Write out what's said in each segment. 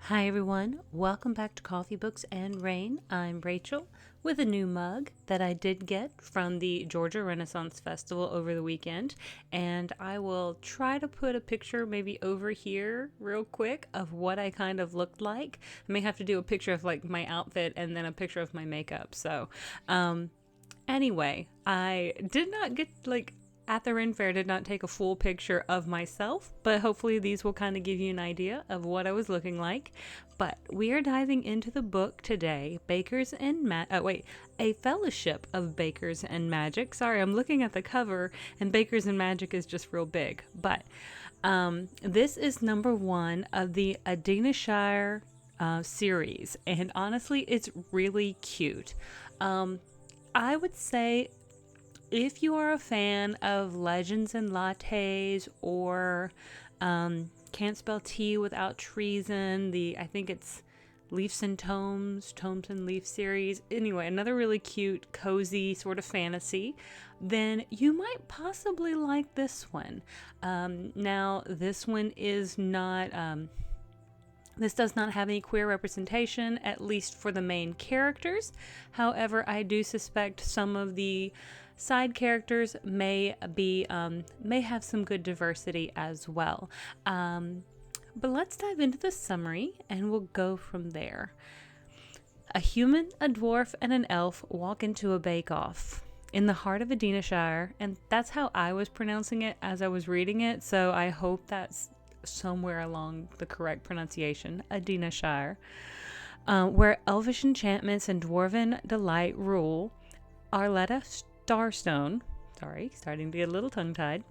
Hi everyone, welcome back to Coffee Books and Rain. I'm Rachel with a new mug that I did get from the Georgia Renaissance Festival over the weekend, and I will try to put a picture maybe over here real quick of what I kind of looked like. I may have to do a picture of like my outfit and then a picture of my makeup. Anyway, I did not get at the Ren Fair did not take a full picture of myself, but hopefully these will kind of give you an idea of what I was looking like. But we are diving into the book today, A Fellowship of Bakers and Magic. Sorry, I'm looking at the cover and Bakers and Magic is just real big. But this is number one of the Adenashire series, and honestly, it's really cute. I would say if you are a fan of Legends and Lattes or Can't Spell Tea Without Treason, I think it's Leaves and Tomes and Leaf series. Anyway, another really cute, cozy sort of fantasy. Then you might possibly like this one. Now, this one is not. This does not have any queer representation, at least for the main characters. However, I do suspect some of the side characters may have some good diversity as well. But let's dive into the summary and we'll go from there. A human, a dwarf, and an elf walk into a bake-off in the heart of Adenashire, and that's how I was pronouncing it as I was reading it, so I hope that's somewhere along the correct pronunciation, Adenashire, where elvish enchantments and dwarven delight rule. Arletta Starstone, starting to get a little tongue-tied,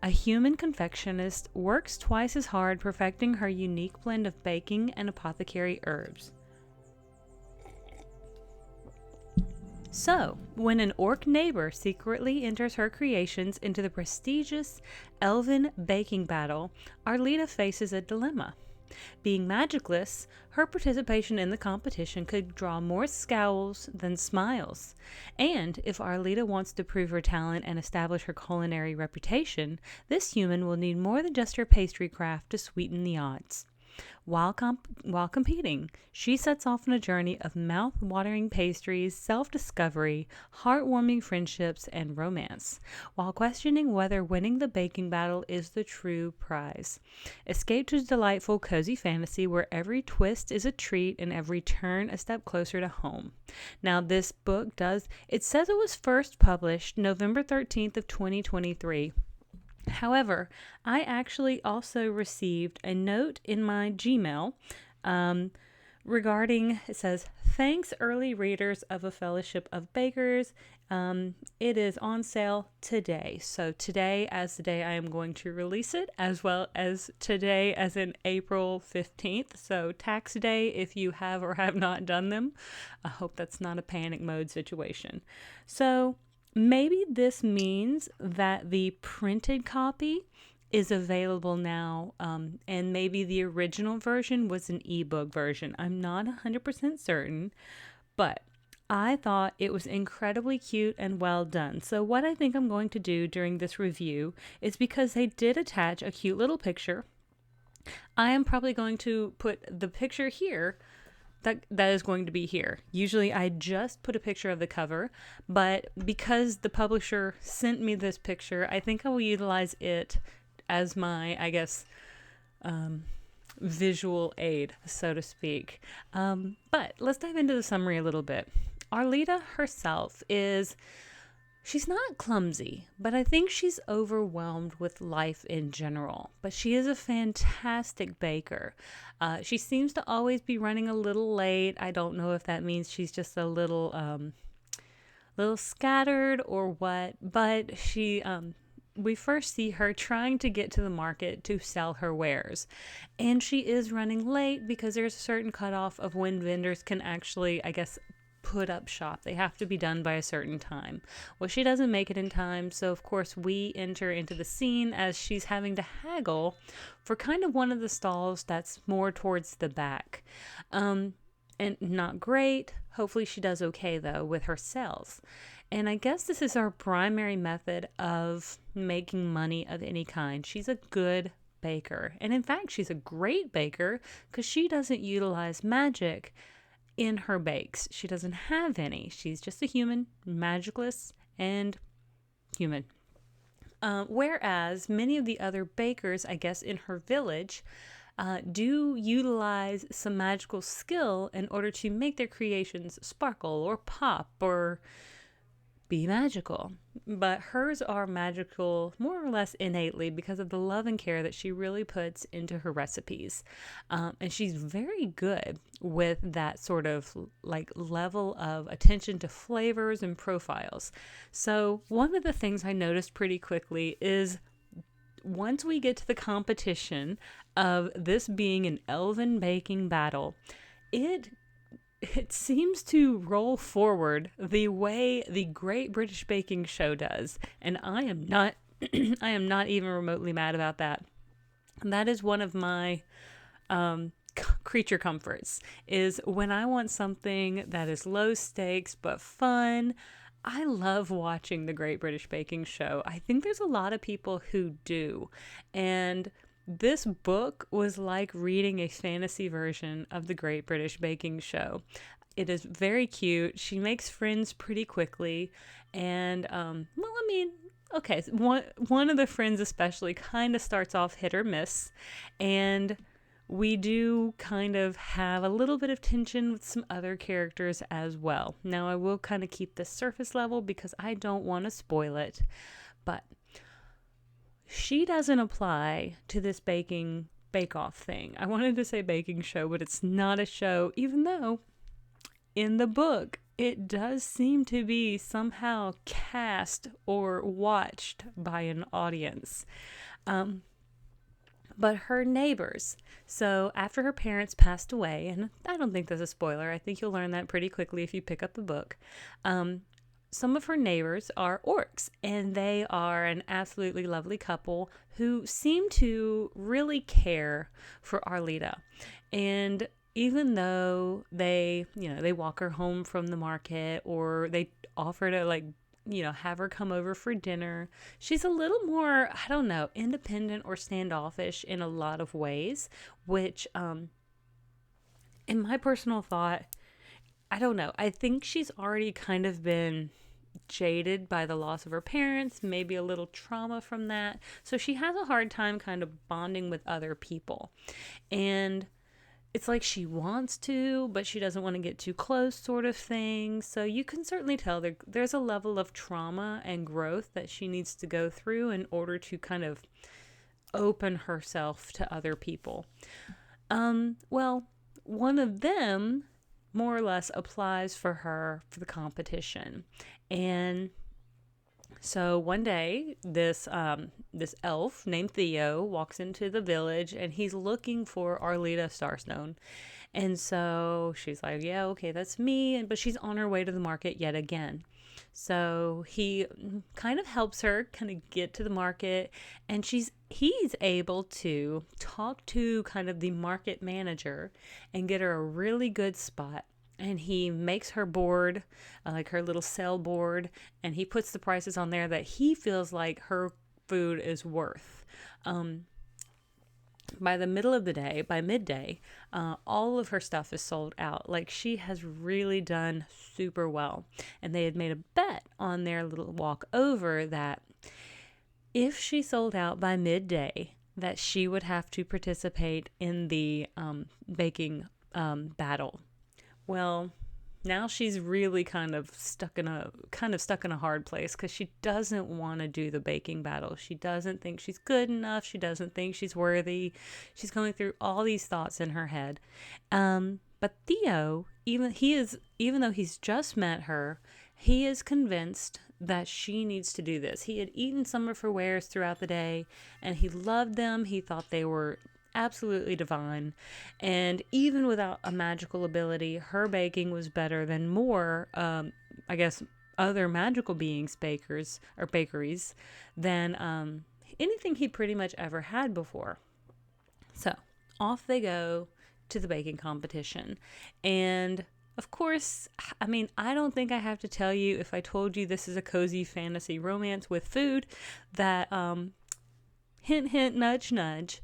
a human confectionist, works twice as hard perfecting her unique blend of baking and apothecary herbs. So, when an orc neighbor secretly enters her creations into the prestigious elven baking battle, Arleta faces a dilemma. Being magicless, her participation in the competition could draw more scowls than smiles. And if Arleta wants to prove her talent and establish her culinary reputation, this human will need more than just her pastry craft to sweeten the odds. While competing, she sets off on a journey of mouth-watering pastries, self-discovery, heartwarming friendships, and romance, while questioning whether winning the baking battle is the true prize. Escape to delightful, cozy fantasy where every twist is a treat and every turn a step closer to home. Now, this book it says it was first published November 13th of 2023. However, I actually also received a note in my Gmail regarding, it says, thanks early readers of A Fellowship of Bakers. It is on sale today. So today as the day I am going to release it, as well as today as in April 15th. So tax day if you have or have not done them. I hope that's not a panic mode situation. So maybe this means that the printed copy is available now, and maybe the original version was an ebook version. I'm not 100% certain, but I thought it was incredibly cute and well done. So what I think I'm going to do during this review is, because they did attach a cute little picture, I am probably going to put the picture here that is going to be here. Usually I just put a picture of the cover, but because the publisher sent me this picture, I think I will utilize it as my, visual aid, so to speak. But let's dive into the summary a little bit. Arleta herself she's not clumsy, but I think she's overwhelmed with life in general. But she is a fantastic baker. She seems to always be running a little late. I don't know if that means she's just a little scattered or what, but we first see her trying to get to the market to sell her wares. And she is running late because there's a certain cutoff of when vendors can actually, put up shop. They have to be done by a certain time. Well, she doesn't make it in time, so of course we enter into the scene as she's having to haggle for kind of one of the stalls that's more towards the back. And not great. Hopefully she does okay though with her sales. And I guess this is our primary method of making money of any kind. She's a good baker. And in fact, she's a great baker because she doesn't utilize magic in her bakes. She doesn't have any. She's just a human, magicless, and human. Whereas many of the other bakers, I guess, in her village, do utilize some magical skill in order to make their creations sparkle or pop or be magical. But hers are magical more or less innately because of the love and care that she really puts into her recipes. And she's very good with that sort of like level of attention to flavors and profiles. So one of the things I noticed pretty quickly is once we get to the competition of this being an elven baking battle, it seems to roll forward the way the Great British Baking Show does, and I am not I am not even remotely mad about that. And that is one of my creature comforts, is when I want something that is low stakes but fun. I love watching the Great British Baking Show. I think there's a lot of people who do. And this book was like reading a fantasy version of the Great British Baking Show. It is very cute. She makes friends pretty quickly. And, okay, one of the friends especially kind of starts off hit or miss. And we do kind of have a little bit of tension with some other characters as well. Now, I will kind of keep this surface level because I don't want to spoil it, but she doesn't apply to this bake-off thing. I wanted to say baking show, but it's not a show, even though in the book it does seem to be somehow cast or watched by an audience. But her neighbors. So after her parents passed away, and I don't think that's a spoiler, I think you'll learn that pretty quickly if you pick up the book. Some of her neighbors are orcs, and they are an absolutely lovely couple who seem to really care for Arleta. And even though they walk her home from the market, or they offer to have her come over for dinner, she's a little more, I don't know, independent or standoffish in a lot of ways, which, in my personal thought, I don't know. I think she's already kind of been jaded by the loss of her parents, maybe a little trauma from that. So she has a hard time kind of bonding with other people. And it's like she wants to, but she doesn't want to get too close, sort of thing. So you can certainly tell there's a level of trauma and growth that she needs to go through in order to kind of open herself to other people. Well, one of them more or less applies for her for the competition. And so one day, this elf named Theo walks into the village, and he's looking for Arleta Starstone. And so she's like, yeah, okay, that's me. But she's on her way to the market yet again. So he kind of helps her kind of get to the market, and he's able to talk to kind of the market manager and get her a really good spot. And he makes her board, like her little sell board, and he puts the prices on there that he feels like her food is worth. By the middle of the day, by midday, all of her stuff is sold out. Like, she has really done super well. And they had made a bet on their little walk over that if she sold out by midday, that she would have to participate in the baking battle. Well, now she's really kind of stuck in a hard place because she doesn't want to do the baking battle. She doesn't think she's good enough. She doesn't think she's worthy. She's going through all these thoughts in her head. But Theo, even though he's just met her, he is convinced that she needs to do this. He had eaten some of her wares throughout the day, and he loved them. He thought they were absolutely divine, and even without a magical ability, her baking was better than more other magical beings bakers or bakeries than anything he pretty much ever had before. So off they go to the baking competition, and of course, I mean, I don't think I have to tell you, if I told you this is a cozy fantasy romance with food, that hint hint nudge nudge,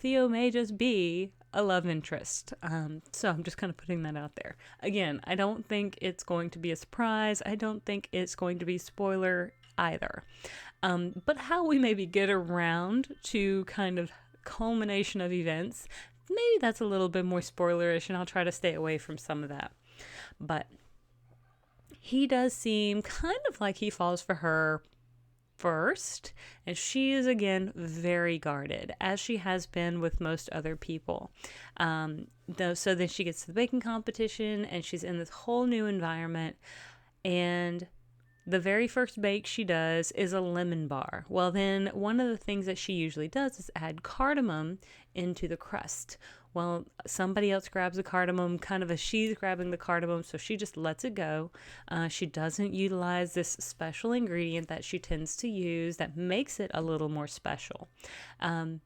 Theo may just be a love interest. So I'm just kind of putting that out there. Again, I don't think it's going to be a surprise. I don't think it's going to be spoiler either. But how we maybe get around to kind of culmination of events, maybe that's a little bit more spoilerish, and I'll try to stay away from some of that. But he does seem kind of like he falls for her first, and she is again very guarded, as she has been with most other people. So then she gets to the baking competition, and she's in this whole new environment, and the very first bake she does is a lemon bar. Well, then one of the things that she usually does is add cardamom into the crust. Well, somebody else grabs the cardamom kind of as she's grabbing the cardamom, so she just lets it go. She doesn't utilize this special ingredient that she tends to use that makes it a little more special. And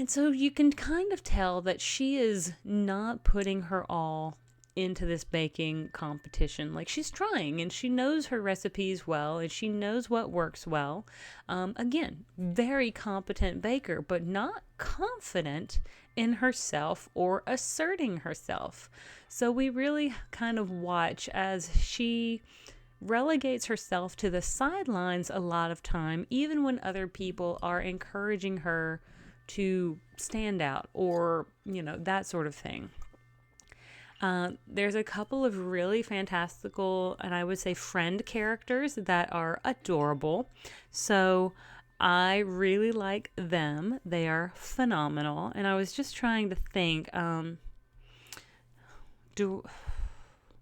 so you can kind of tell that she is not putting her all into this baking competition. Like, she's trying, and she knows her recipes well, and she knows what works well. Again, very competent baker, but not confident in herself or asserting herself. So we really kind of watch as she relegates herself to the sidelines a lot of time, even when other people are encouraging her to stand out or, that sort of thing. There's a couple of really fantastical, and I would say friend characters that are adorable. So I really like them. They are phenomenal. And I was just trying to think,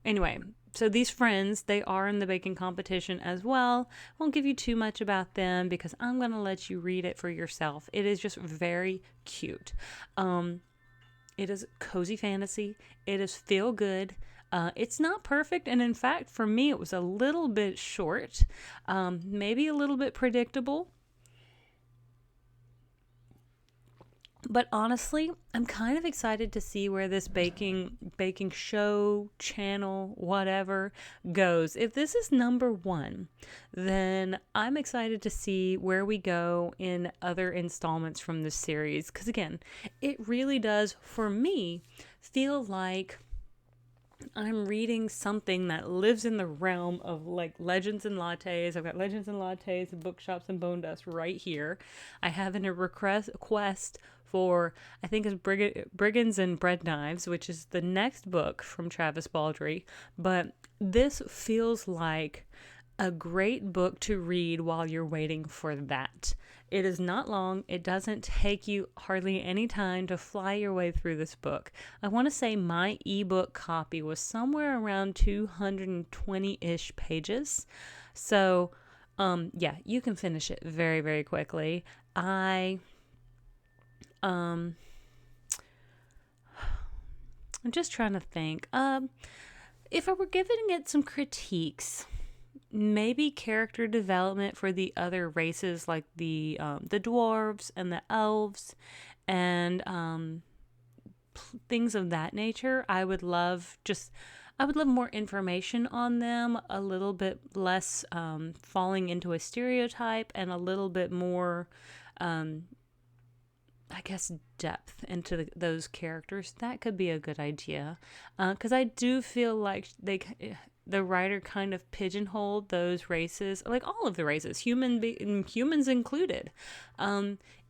anyway, so these friends, they are in the baking competition as well. I won't give you too much about them because I'm going to let you read it for yourself. It is just very cute. It is cozy fantasy. It is feel good. It's not perfect. And in fact, for me, it was a little bit short, maybe a little bit predictable. But honestly, I'm kind of excited to see where this baking show, channel, whatever goes. If this is number 1, then I'm excited to see where we go in other installments from this series. Because again, it really does, for me, feel like I'm reading something that lives in the realm of like Legends and Lattes. I've got Legends and Lattes and Bookshops and Bone Dust right here. I have a request for, I think it's Brigands and Bread Knives, which is the next book from Travis Baldree. But this feels like a great book to read while you're waiting for that. It is not long. It doesn't take you hardly any time to fly your way through this book. I want to say my ebook copy was somewhere around 220-ish pages. So, you can finish it very, very quickly. I'm just trying to think. If I were giving it some critiques, maybe character development for the other races, like the dwarves and the elves and things of that nature. I would love more information on them, a little bit less falling into a stereotype, and a little bit more depth into those characters. That could be a good idea, because I do feel like the writer kind of pigeonholed those races, like all of the races, humans included,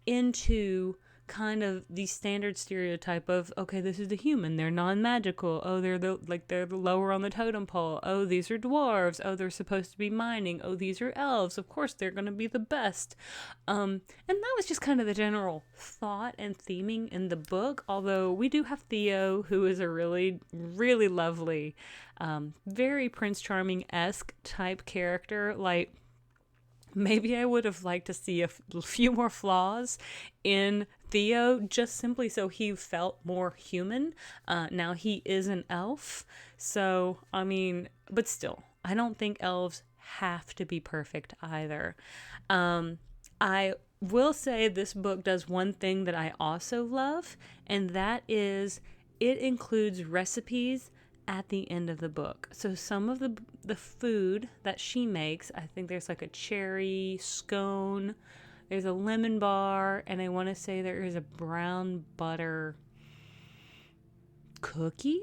into kind of the standard stereotype of, okay, this is the human, they're non-magical, oh, they're the lower on the totem pole, oh, these are dwarves, oh, they're supposed to be mining, oh, these are elves, of course they're going to be the best. And that was just kind of the general thought and theming in the book, although we do have Theo, who is a really, really lovely, very Prince Charming-esque type character. Like, maybe I would have liked to see a few more flaws in Theo, just simply so he felt more human. Now he is an elf, so, I mean, but still, I don't think elves have to be perfect either. I will say this book does one thing that I also love, and that is it includes recipes at the end of the book. So some of the food that she makes, I think there's like a cherry scone There's a lemon bar, and I want to say there is a brown butter cookie.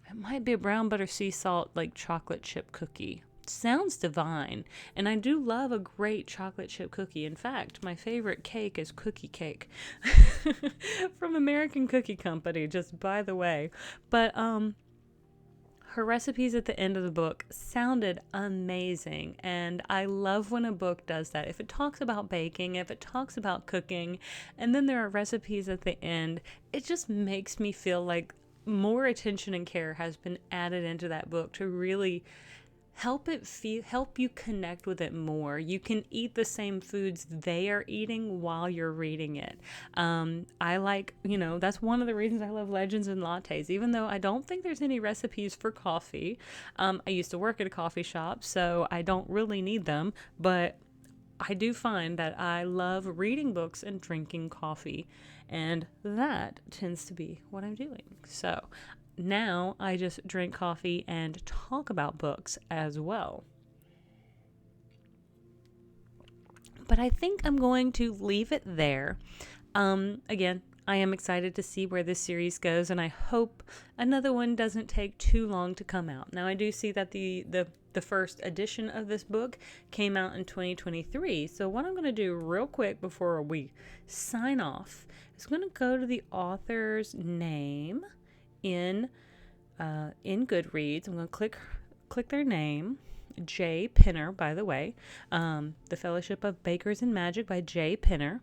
It might be a brown butter sea salt, like chocolate chip cookie. Sounds divine. And I do love a great chocolate chip cookie. In fact, my favorite cake is cookie cake from American Cookie Company, just by the way. But her recipes at the end of the book sounded amazing, and I love when a book does that. If it talks about baking, if it talks about cooking, and then there are recipes at the end, it just makes me feel like more attention and care has been added into that book to really help you connect with it more. You can eat the same foods they are eating while you're reading it. I like, that's one of the reasons I love Legends and Lattes, even though I don't think there's any recipes for coffee. I used to work at a coffee shop, so I don't really need them, but I do find that I love reading books and drinking coffee, and that tends to be what I'm doing. So now I just drink coffee and talk about books as well. But I think I'm going to leave it there. Again, I am excited to see where this series goes, and I hope another one doesn't take too long to come out. Now, I do see that the first edition of this book came out in 2023. So what I'm going to do real quick before we sign off is going to go to the author's name in Goodreads. I'm going to click their name, J. Pinner, by the way, The Fellowship of Bakers and Magic by J. Pinner.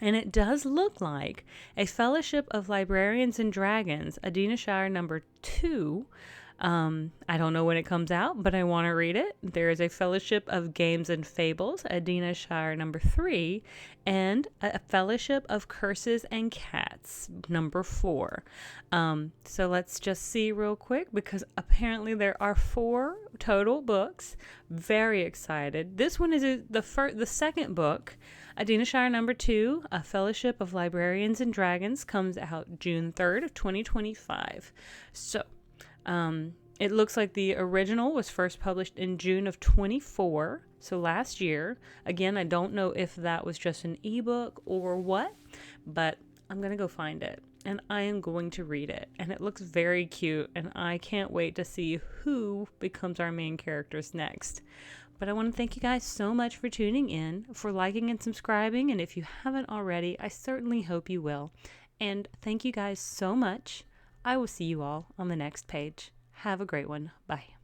And it does look like a Fellowship of Librarians and Dragons, Adenashire number 2. I don't know when it comes out, but I want to read it. There is a Fellowship of Games and Fables, Adenashire number 3, and a Fellowship of Curses and Cats, number 4. So let's just see real quick, because apparently there are 4 total books. Very excited. This one is the second book. Adenashire number 2, A Fellowship of Librarians and Dragons, comes out June 3rd of 2025. So, it looks like the original was first published in June of 24, so last year. Again, I don't know if that was just an ebook or what, but I'm going to go find it, and I am going to read it, and it looks very cute, and I can't wait to see who becomes our main characters next. But I want to thank you guys so much for tuning in, for liking and subscribing, and if you haven't already, I certainly hope you will. And thank you guys so much. I will see you all on the next page. Have a great one. Bye.